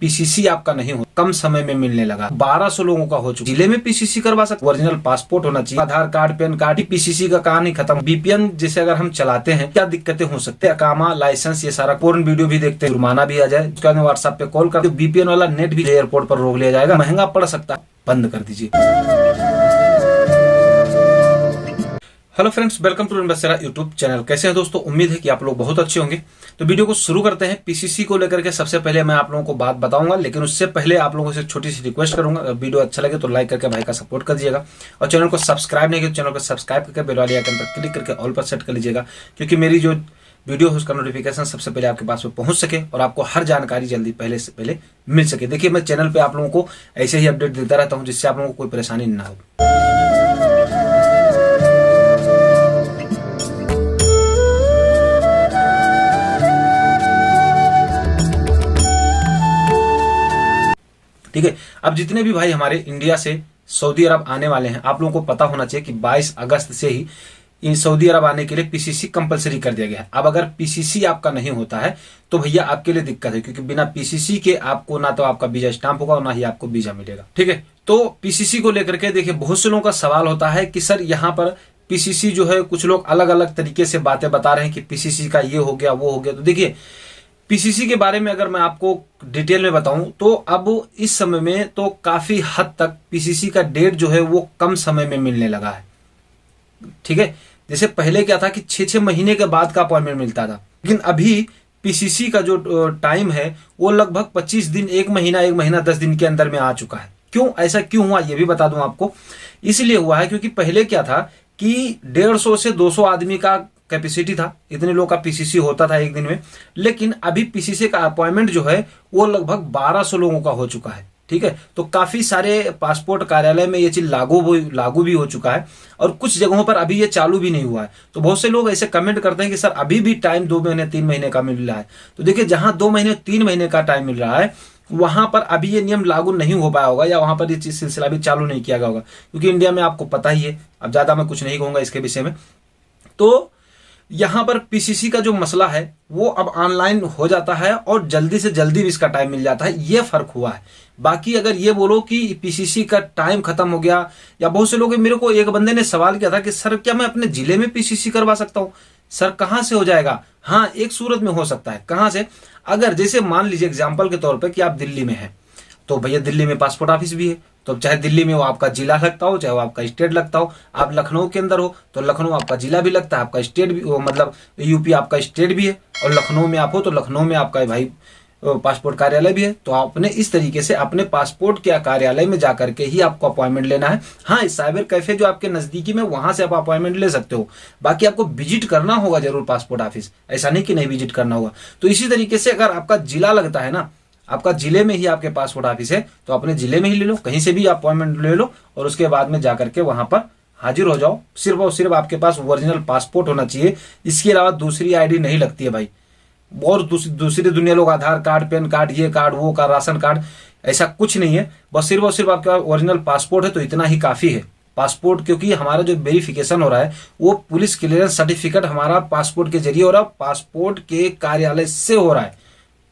PCC आपका नहीं हो, कम समय में मिलने लगा। 1200 लोगों का हो चुका। जिले में पीसीसी करवा सकते, ओरिजिनल पासपोर्ट होना चाहिए, आधार कार्ड, पैन कार्ड। पीसीसी का कहानी खत्म। बीपीएन जैसे अगर हम चलाते हैं क्या दिक्कतें हो सकती है, अकामा, लाइसेंस, ये सारा पूर्ण वीडियो भी देखते हैं, जुर्माना भी आ जाए, उसके बाद व्हाट्सएप पे कॉल कर, बीपीएन वाला नेट भी एयरपोर्ट पर रोक लिया जाएगा, महंगा पड़ सकता है, बंद कर दीजिए। Hello friends, welcome to investor YouTube channel. कैसे हैं दोस्तों? उम्मीद है कि आप लोग बहुत अच्छे होंगे। तो वीडियो को शुरू करते हैं। पीसीसी को लेकर के सबसे पहले मैं आप लोगों को बात बताऊंगा, लेकिन उससे पहले आप लोगों से छोटी सी रिक्वेस्ट करूंगा, अगर वीडियो अच्छा लगे तो लाइक करके भाई का सपोर्ट कर दीजिएगा, और चैनल को सब्सक्राइब नहीं किया तो चैनल को सब्सक्राइब करके बेल वाले आइकन पर क्लिक करके ऑल पर सेट कर लीजिएगा, क्योंकि मेरी जो वीडियो है उसका नोटिफिकेशन सबसे पहले आपके पास में पहुंच सके और आपको हर जानकारी जल्दी पहले से पहले मिल सके। देखिए, मैं चैनल पे आप लोगों को ऐसे ही अपडेट देता रहता हूं, जिससे आप लोगों को कोई परेशानी ना हो। ठीक है, अब जितने भी भाई हमारे इंडिया से सऊदी अरब आने वाले हैं, आप लोगों को पता होना चाहिए कि 22 अगस्त से ही इन सऊदी अरब आने के लिए पीसीसी कंपलसरी कर दिया गया है। अब अगर पीसीसी आपका नहीं होता है तो भैया आपके लिए दिक्कत है, क्योंकि बिना पीसीसी के आपको ना तो आपका वीजा स्टाम्प होगा और ना ही आपको वीजा मिलेगा। ठीक है, तो पीसीसी को लेकर के देखिए, बहुत से लोगों का सवाल होता है कि सर यहाँ पर पीसीसी जो है, कुछ लोग अलग अलग तरीके से बातें बता रहे हैं कि पीसीसी का ये हो गया, वो हो गया। तो देखिए, पीसीसी के बारे में अगर मैं आपको डिटेल में बताऊं तो अब इस समय में तो काफी हद तक पीसीसी का डेट जो है वो कम समय में मिलने लगा है। ठीक है, जैसे पहले क्या था कि 6-6 महीने के बाद का अपॉइंटमेंट मिलता था, लेकिन अभी पीसीसी का जो टाइम है वो लगभग 25 दिन, 1 महीना 10 दिन के अंदर में आ चुका है। क्यों ऐसा क्यों हुआ ये भी बता दूं आपको। इसलिए हुआ है क्योंकि पहले क्या था कि 150 से 200 आदमी का कैपेसिटी था, इतने लोगों का पीसीसी होता था एक दिन में, लेकिन अभी पीसीसी का अपॉइंटमेंट जो है वो लगभग 1200 लोगों का हो चुका है। ठीक है, तो काफी सारे पासपोर्ट कार्यालय में ये चीज लागू भी हो चुका है, और कुछ जगहों पर अभी ये चालू भी नहीं हुआ है। तो बहुत से लोग ऐसे कमेंट करते हैं कि सर अभी भी टाइम 2 महीने 3 महीने का मिल रहा है। तो देखिए, जहां 2 महीने 3 महीने का टाइम मिल रहा है वहां पर अभी ये नियम लागू नहीं हो पाया होगा, या वहां पर ये चीज सिलसिला भी चालू नहीं किया गया होगा, क्योंकि इंडिया में आपको पता ही है। अब ज्यादा मैं कुछ नहीं कहूंगा इसके विषय में। तो यहां पर पीसीसी का जो मसला है वो अब ऑनलाइन हो जाता है और जल्दी से जल्दी भी इसका टाइम मिल जाता है, ये फर्क हुआ है। बाकी अगर ये बोलो कि पीसीसी का टाइम खत्म हो गया, या बहुत से लोग, मेरे को एक बंदे ने सवाल किया था कि सर क्या मैं अपने जिले में पीसीसी करवा सकता हूं? सर कहां से हो जाएगा? हाँ, एक सूरत में हो सकता है। कहां से? अगर जैसे मान लीजिए एग्जाम्पल के तौर पर कि आप दिल्ली में हैं, तो भैया दिल्ली में पासपोर्ट ऑफिस भी है, तो चाहे दिल्ली में वो आपका जिला लगता हो, चाहे वो आपका स्टेट लगता हो। आप लखनऊ के अंदर हो तो लखनऊ आपका जिला भी लगता है, आपका स्टेट भी, मतलब यूपी आपका स्टेट भी है, और लखनऊ में आप हो तो लखनऊ में आपका भाई पासपोर्ट कार्यालय भी है। तो आपने इस तरीके से अपने पासपोर्ट के कार्यालय में जाकर के ही आपको अपॉइंटमेंट लेना है। हाँ, साइबर कैफे जो आपके नजदीकी में, वहां से आप अपॉइंटमेंट ले सकते हो। बाकी आपको विजिट करना होगा जरूर पासपोर्ट ऑफिस, ऐसा नहीं कि नहीं विजिट करना होगा। तो इसी तरीके से अगर आपका जिला लगता है ना, आपका जिले में ही आपके पासपोर्ट ऑफिस है, तो अपने जिले में ही ले लो, कहीं से भी अपॉइंटमेंट ले लो, और उसके बाद में जाकर के वहां पर हाजिर हो जाओ। सिर्फ और सिर्फ आपके पास ओरिजिनल पासपोर्ट होना चाहिए, इसके अलावा दूसरी आईडी नहीं लगती है भाई। और दूसरी दुनिया लोग आधार कार्ड, पैन कार्ड, ये कार्ड, वो कार्ड, राशन कार्ड, ऐसा कुछ नहीं है। बस सिर्फ और सिर्फ आपका ओरिजिनल पासपोर्ट है तो इतना ही काफी है। पासपोर्ट, क्योंकि हमारा जो वेरिफिकेशन हो रहा है वो पुलिस क्लियरेंस सर्टिफिकेट हमारा पासपोर्ट के जरिए हो रहा है, पासपोर्ट के कार्यालय से हो रहा है,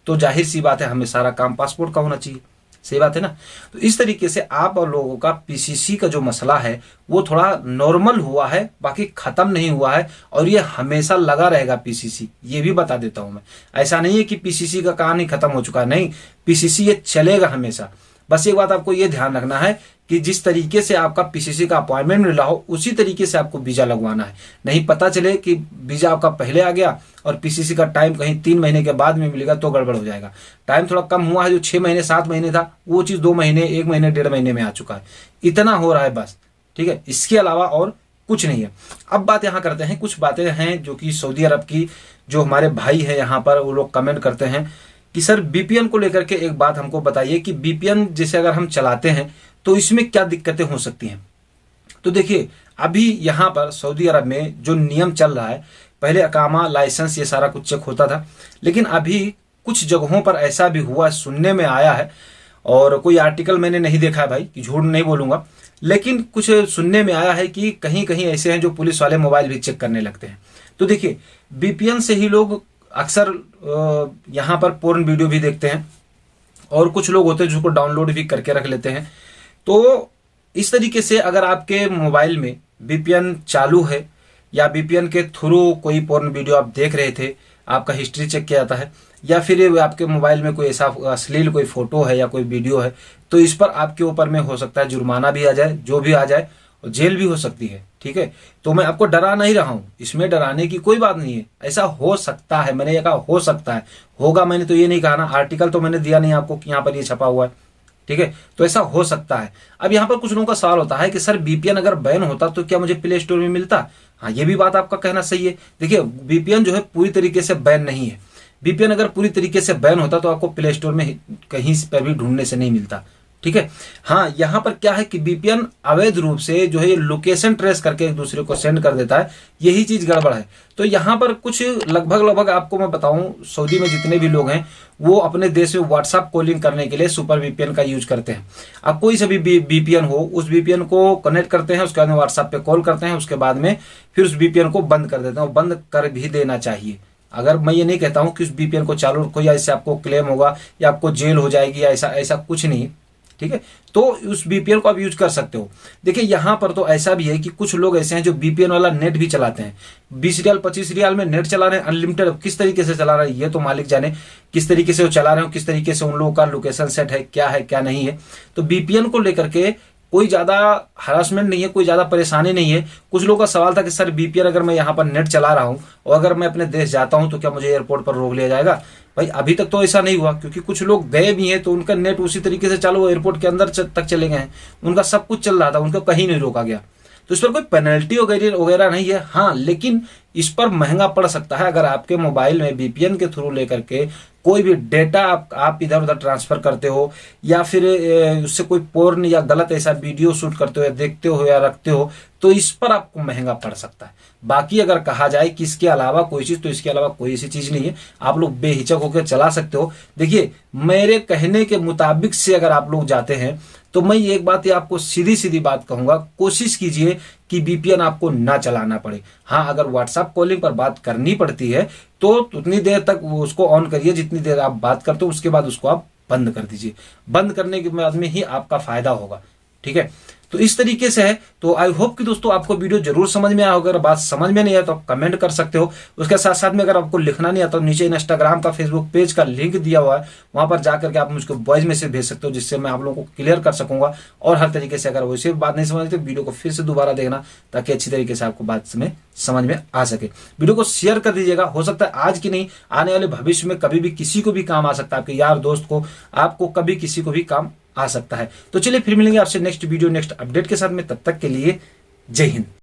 तो जाहिर सी बात है हमें सारा काम पासपोर्ट का होना चाहिए। सही बात है ना। तो इस तरीके से आप और लोगों का पीसीसी का जो मसला है वो थोड़ा नॉर्मल हुआ है, बाकी खत्म नहीं हुआ है, और ये हमेशा लगा रहेगा पीसीसी, ये भी बता देता हूं मैं। ऐसा नहीं है कि पीसीसी का कहानी खत्म हो चुका है, नहीं, पीसीसी ये चलेगा हमेशा। बस एक बात आपको ये ध्यान रखना है कि जिस तरीके से आपका पीसीसी का अपॉइंटमेंट मिल रहा हो उसी तरीके से आपको वीजा लगवाना है। नहीं पता चले कि वीजा आपका पहले आ गया और पीसीसी का टाइम कहीं 3 महीने के बाद में मिलेगा तो गड़बड़ हो जाएगा। टाइम थोड़ा कम हुआ है, जो 6 महीने 7 महीने था वो चीज 2 महीने, 1 महीने, 1.5 महीने में आ चुका है। इतना हो रहा है बस। ठीक है, इसके अलावा और कुछ नहीं है। अब बात यहाँ करते हैं, कुछ बातें हैं जो कि सऊदी अरब की जो हमारे भाई है यहाँ पर वो लोग कमेंट करते हैं कि सर बीपीएन को लेकर के एक बात हमको बताइए कि बीपीएन जैसे अगर हम चलाते हैं तो इसमें क्या दिक्कतें हो सकती हैं। तो देखिए, अभी यहाँ पर सऊदी अरब में जो नियम चल रहा है, पहले अकामा, लाइसेंस, ये सारा कुछ चेक होता था, लेकिन अभी कुछ जगहों पर ऐसा भी हुआ, सुनने में आया है, और कोई आर्टिकल मैंने नहीं देखा है भाई, कि झूठ नहीं बोलूंगा, लेकिन कुछ सुनने में आया है कि कहीं कहीं ऐसे हैं जो पुलिस वाले मोबाइल भी चेक करने लगते हैं। तो देखिए, बीपीएन से ही लोग अक्सर यहाँ पर पोर्न वीडियो भी देखते हैं, और कुछ लोग होते हैं जिसको डाउनलोड भी करके रख लेते हैं। तो इस तरीके से अगर आपके मोबाइल में वीपीएन चालू है या वीपीएन के थ्रू कोई पोर्न वीडियो आप देख रहे थे, आपका हिस्ट्री चेक किया जाता है, या फिर आपके मोबाइल में कोई ऐसा अश्लील कोई फोटो है या कोई वीडियो है, तो इस पर आपके ऊपर में हो सकता है जुर्माना भी आ जाए, जो भी आ जाए, और जेल भी हो सकती है। ठीक है, तो मैं आपको डरा नहीं रहा हूं, इसमें डराने की कोई बात नहीं है। ऐसा हो सकता है, मैंने ये कहा हो सकता है, होगा मैंने तो ये नहीं कहा ना, आर्टिकल तो मैंने दिया नहीं आपको कि यहाँ पर ये छपा हुआ है। ठीक है, तो ऐसा हो सकता है। अब यहाँ पर कुछ लोगों का सवाल होता है कि सर वीपीएन अगर बैन होता तो क्या मुझे प्ले स्टोर में मिलता? हाँ, ये भी बात आपका कहना सही है। देखिए, वीपीएन जो है पूरी तरीके से बैन नहीं है। वीपीएन अगर पूरी तरीके से बैन होता तो आपको प्ले स्टोर में कहीं पर भी ढूंढने से नहीं मिलता। ठीक है, हाँ, यहां पर क्या है कि वीपीएन अवैध रूप से जो है ये लोकेशन ट्रेस करके एक दूसरे को सेंड कर देता है, यही चीज गड़बड़ है। तो यहां पर कुछ लगभग आपको मैं बताऊं, सऊदी में जितने भी लोग हैं वो अपने देश में व्हाट्सएप कॉलिंग करने के लिए सुपर वीपीएन का यूज करते हैं। अब कोई सा भी वीपीएन हो, उस वीपीएन को कनेक्ट करते हैं, उसके बाद में व्हाट्सएप पे कॉल करते हैं, उसके बाद में फिर उस वीपीएन को बंद कर देते हैं, और बंद कर भी देना चाहिए। अगर मैं ये नहीं कहता हूं कि उस वीपीएन को चालू रखो या इससे आपको क्लेम होगा या आपको जेल हो जाएगी या ऐसा कुछ नहीं। ठीक है, तो उस वीपीएन को आप यूज कर सकते हो। देखिए, यहां पर तो ऐसा भी है कि कुछ लोग ऐसे हैं जो वीपीएन वाला नेट भी चलाते हैं, 20 रियाल 25 रियाल में नेट चला रहे हैं अनलिमिटेड। किस तरीके से चला रहे हैं ये तो मालिक जाने, किस तरीके से वो चला रहे हो, किस तरीके से उन लोगों का लोकेशन सेट है, क्या है क्या नहीं है। तो वीपीएन को लेकर के कोई ज्यादा हरासमेंट नहीं है, कोई ज्यादा परेशानी नहीं है। कुछ लोगों का सवाल था कि सर वीपीएन अगर मैं यहाँ पर नेट चला रहा हूं और अगर मैं अपने देश जाता हूं तो क्या मुझे एयरपोर्ट पर रोक लिया जाएगा? भाई अभी तक तो ऐसा नहीं हुआ, क्योंकि कुछ लोग गए भी हैं तो उनका नेट उसी तरीके से चालू एयरपोर्ट के अंदर तक चले गए हैं, उनका सब कुछ चल रहा था, उनको कहीं नहीं रोका गया। तो इस पर कोई पेनल्टी वगैरह नहीं है। हाँ, लेकिन इस पर महंगा पड़ सकता है अगर आपके मोबाइल में वीपीएन के थ्रू लेकर के कोई भी डेटा आप इधर उधर ट्रांसफर करते हो, या फिर उससे कोई पोर्न या गलत ऐसा वीडियो शूट करते हो या देखते हो या रखते हो, तो इस पर आपको महंगा पड़ सकता है। बाकी अगर कहा जाए कि इसके अलावा कोई चीज, तो इसके अलावा कोई ऐसी चीज नहीं है, आप लोग बेहिचक होकर चला सकते हो। देखिए, मेरे कहने के मुताबिक से अगर आप लोग जाते हैं तो मैं एक बात ये आपको सीधी सीधी बात कहूंगा, कोशिश कीजिए कि वीपीएन आपको ना चलाना पड़े। हाँ, अगर व्हाट्सएप कॉलिंग पर बात करनी पड़ती है तो उतनी देर तक उसको ऑन करिए जितनी देर आप बात करते हो, उसके बाद उसको आप बंद कर दीजिए। बंद करने के बाद में ही आपका फायदा होगा। ठीक है, तो इस तरीके से है। तो आई होप कि दोस्तों आपको वीडियो जरूर समझ में आया होगा। अगर बात समझ में नहीं आया तो आप कमेंट कर सकते हो। उसके साथ साथ में अगर आपको लिखना नहीं आता तो नीचे इंस्टाग्राम का, फेसबुक पेज का लिंक दिया हुआ है, वहां पर जाकर के आप मुझको वॉइस मैसेज भेज सकते हो, जिससे मैं आप लोगों को क्लियर कर सकूंगा। और हर तरीके से अगर वैसे बात नहीं समझ तो वीडियो को फिर से दोबारा देखना, ताकि अच्छी तरीके से आपको बात में समझ में आ सके। वीडियो को शेयर कर दीजिएगा, हो सकता है आज की नहीं, आने वाले भविष्य में कभी भी किसी को भी काम आ सकता है, आपके यार दोस्त को, आपको कभी किसी को भी काम आ सकता है। तो चलिए फिर मिलेंगे आपसे नेक्स्ट वीडियो, नेक्स्ट अपडेट के साथ में। तब तक के लिए जय हिंद।